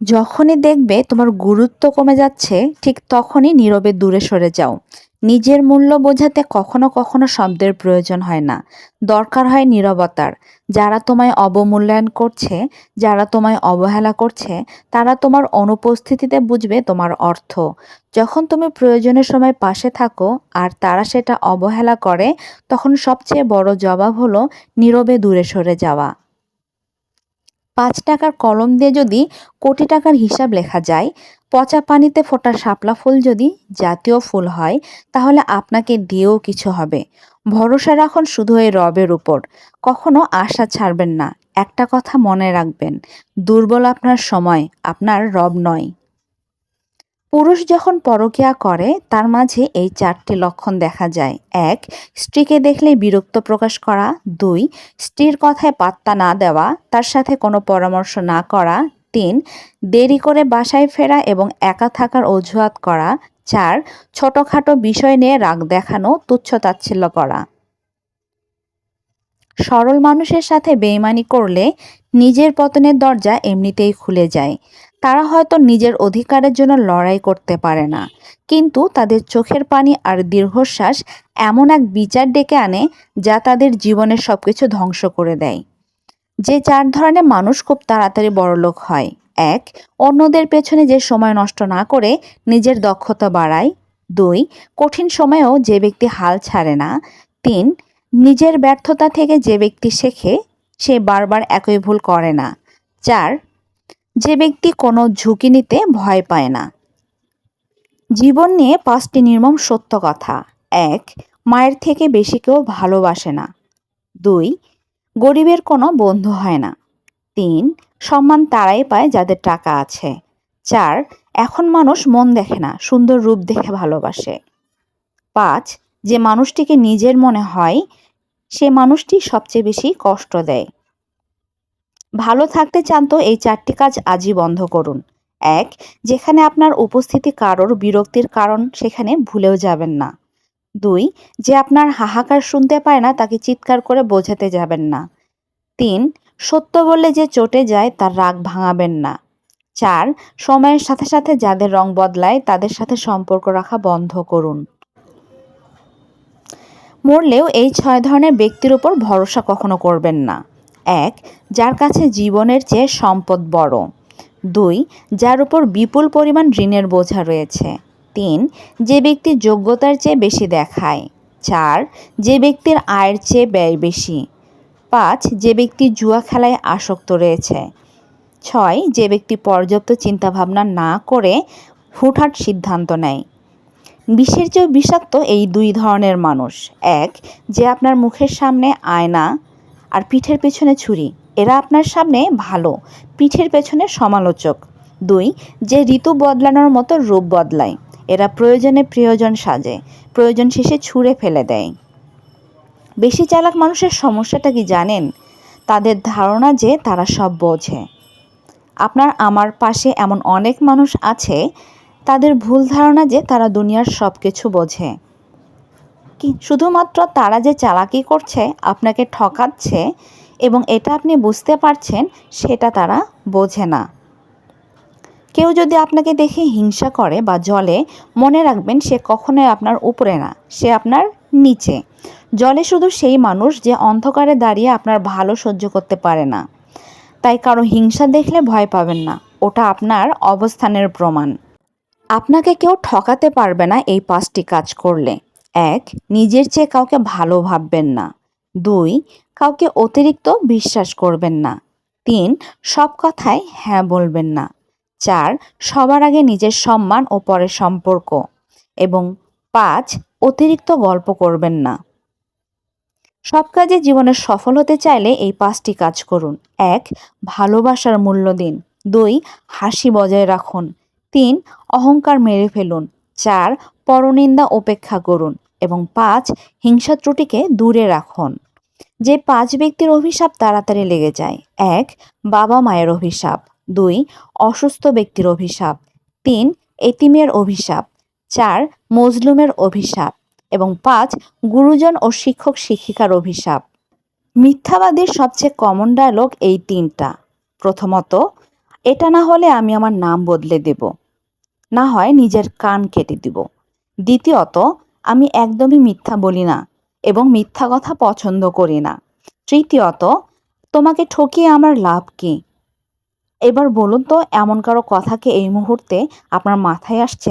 যখনই দেখবে তোমার গুরুত্ব কমে যাচ্ছে, ঠিক তখনই নীরবে দূরে সরে যাও। নিজের মূল্য বোঝাতে কখনো কখনো শব্দের প্রয়োজন হয় না, দরকার হয় নীরবতার। যারা তোমায় অবমূল্যায়ন করছে, যারা তোমায় অবহেলা করছে, তারা তোমার অনুপস্থিতিতে বুঝবে তোমার অর্থ। যখন তুমি প্রয়োজনের সময় পাশে থাকো আর তারা সেটা অবহেলা করে, তখন সবচেয়ে বড় জবাব হলো নীরবে দূরে সরে যাওয়া। ৫ টাকার কলম দিয়ে যদি কোটি টাকার হিসাব লেখা যায়, পচা পানিতে ফোটা শাপলা ফুল যদি জাতীয় ফুল হয়, তাহলে আপনাকে দিয়েও কিছু হবে। ভরসা রাখুন শুধু এই রবের উপর। কখনো আশা ছাড়বেন না। একটা কথা মনে রাখবেন, দুর্বল আপনার সময়, আপনার রব নয়। পুরুষ যখন পরকীয়া করে তার মাঝে এই ৪টি লক্ষণ দেখা যায়। ১. স্ত্রীকে দেখলেই বিরক্ত প্রকাশ করা। ২. স্ত্রীর কথায় পাত্তা না দেওয়া, তার সাথে কোনো পরামর্শ না করা। ৩. দেরি করে বাসায় ফেরা এবং একা থাকার অজুহাত করা। ৪. ছোটখাটো বিষয় নিয়ে রাগ দেখানো, তুচ্ছ-তাচ্ছিল্য করা। সরল মানুষের সাথে বেইমানি করলে নিজের পতনের দরজা এমনিতেই খুলে যায়। তারা হয়তো নিজের অধিকারের জন্য লড়াই করতে পারে না, কিন্তু তাদের চোখের পানি আর দীর্ঘশ্বাস এমন এক বিচার ডেকে আনে যা তাদের জীবনের সবকিছু ধ্বংস করে দেয়। যে ৪ ধরনের মানুষ খুব তাড়াতাড়ি বড়লোক হয়: ১. অন্যদের পেছনে যে সময় নষ্ট না করে নিজের দক্ষতা বাড়ায়। ২. কঠিন সময়েও যে ব্যক্তি হাল ছাড়ে না। ৩. নিজের ব্যর্থতা থেকে যে ব্যক্তি শেখে, সে বারবার একই ভুল করে না। ৪. যে ব্যক্তি কোনো ঝুঁকি নিতে ভয় পায় না। জীবন নিয়ে ৫টি নির্মম সত্য কথা। ১. মায়ের থেকে বেশি কেউ ভালোবাসে না। ২. গরিবের কোনো বন্ধু হয় না। ৩. সম্মান তারাই পায় যাদের টাকা আছে। ৪. এখন মানুষ মন দেখে না, সুন্দর রূপ দেখে ভালোবাসে। ৫. যে মানুষটিকে নিজের মনে হয়, সে মানুষটি সবচেয়ে বেশি কষ্ট দেয়। ভালো থাকতে চান তো এই ৪টি কাজ আজই বন্ধ করুন। ১. যেখানে আপনার উপস্থিতি কারোর বিরক্তির কারণ, সেখানে ভুলেও যাবেন না। ২. যে আপনার হাহাকার শুনতে পায় না, তাকে চিৎকার করে বোঝাতে যাবেন না। ৩. সত্য বললে যে চটে যায়, তার রাগ ভাঙাবেন না। ৪. সময়ের সাথে সাথে যাদের রং বদলায়, তাদের সাথে সম্পর্ক রাখা বন্ধ করুন। মরলেও এই ৬ ধরনের ব্যক্তির উপর ভরসা কখনো করবেন না। ১. যার কাছে জীবনের চেয়ে সম্পদ বড়। ২. যার উপর বিপুল পরিমাণ ঋণের বোঝা রয়েছে। ৩. যে ব্যক্তি যোগ্যতার চেয়ে বেশি দেখায়। ৪. যে ব্যক্তির আয়ের চেয়ে ব্যয় বেশি। ৫. যে ব্যক্তি জুয়া খেলায় আসক্ত রয়েছে। ৬. যে ব্যক্তি পর্যাপ্ত চিন্তাভাবনা না করে হুটহাট সিদ্ধান্ত নেয়। বিষের চেয়েও বিষাক্ত এই ২ ধরনের মানুষ: ১. যে আপনার মুখের সামনে আয়না আর পিঠের পেছনে ছুরি। এরা আপনার সামনে ভালো, পিঠের পেছনে সমালোচক। ২. যে ঋতু বদলানোর মতো রূপ বদলায়। এরা প্রয়োজনে প্রিয়জন সাজে, প্রয়োজন শেষে ছুঁড়ে ফেলে দেয়। বেশি চালাক মানুষের সমস্যাটা কি জানেন? তাদের ধারণা যে তারা সব বোঝে। আপনার আমার পাশে এমন অনেক মানুষ আছে, তাদের ভুল ধারণা যে তারা দুনিয়ার সব কিছু বোঝে। শুধুমাত্র তারা যে চালাকি করছে, আপনাকে ঠকাচ্ছে এবং এটা আপনি বুঝতে পারছেন, সেটা তারা বোঝে না। কেউ যদি আপনাকে দেখে হিংসা করে বা জ্বলে, মনে রাখবেন সে কখনোই আপনার উপরে না, সে আপনার নিচে। জ্বলে শুধু সেই মানুষ যে অন্ধকারে দাঁড়িয়ে আপনার ভালো সহ্য করতে পারে না। তাই কারো হিংসা দেখলে ভয় পাবেন না, ওটা আপনার অবস্থানের প্রমাণ। আপনাকে কেউ ঠকাতে পারবে না এই ৫টি কাজ করলে। ১. নিজের চেয়ে কাউকে ভালো ভাববেন না। ২. কাউকে অতিরিক্ত বিশ্বাস করবেন না। ৩. সব কথায় হ্যাঁ বলবেন না। ৪. সবার আগে নিজের সম্মান ও পরে সম্পর্ক। এবং ৫. অতিরিক্ত গল্প করবেন না। সব কাজে জীবনে সফল হতে চাইলে এই ৫টি কাজ করুন। ১. ভালোবাসার মূল্য দিন। ২. হাসি বজায় রাখুন। ৩. অহংকার মেরে ফেলুন। ৪. পরনিন্দা উপেক্ষা করুন। এবং ৫. হিংসা ত্রুটিকে দূরে রাখুন। যে ৫ ব্যক্তির অভিশাপ তাড়াতাড়ি লেগে যায়: ১. বাবা মায়ের অভিশাপ। ২. অসুস্থ ব্যক্তির অভিশাপ। ৩. এতিমের অভিশাপ। ৪. মজলুমের অভিশাপ। এবং ৫. গুরুজন ও শিক্ষক শিক্ষিকার অভিশাপ। মিথ্যাবাদীর সবচেয়ে কমন ডায়লগ এই ৩টা। প্রথমত, এটা না হলে আমি আমার নাম বদলে দেব, না হয় নিজের কান কেটে দিব। দ্বিতীয়ত, আমি একদমই মিথ্যা বলি না এবং মিথ্যা কথা পছন্দ করি না। তৃতীয়ত, তোমাকে ঠকিয়ে আমার লাভ কি? এবার বলুন তো, এমন কারো কথা কি এই মুহূর্তে আপনার মাথায় আসছে?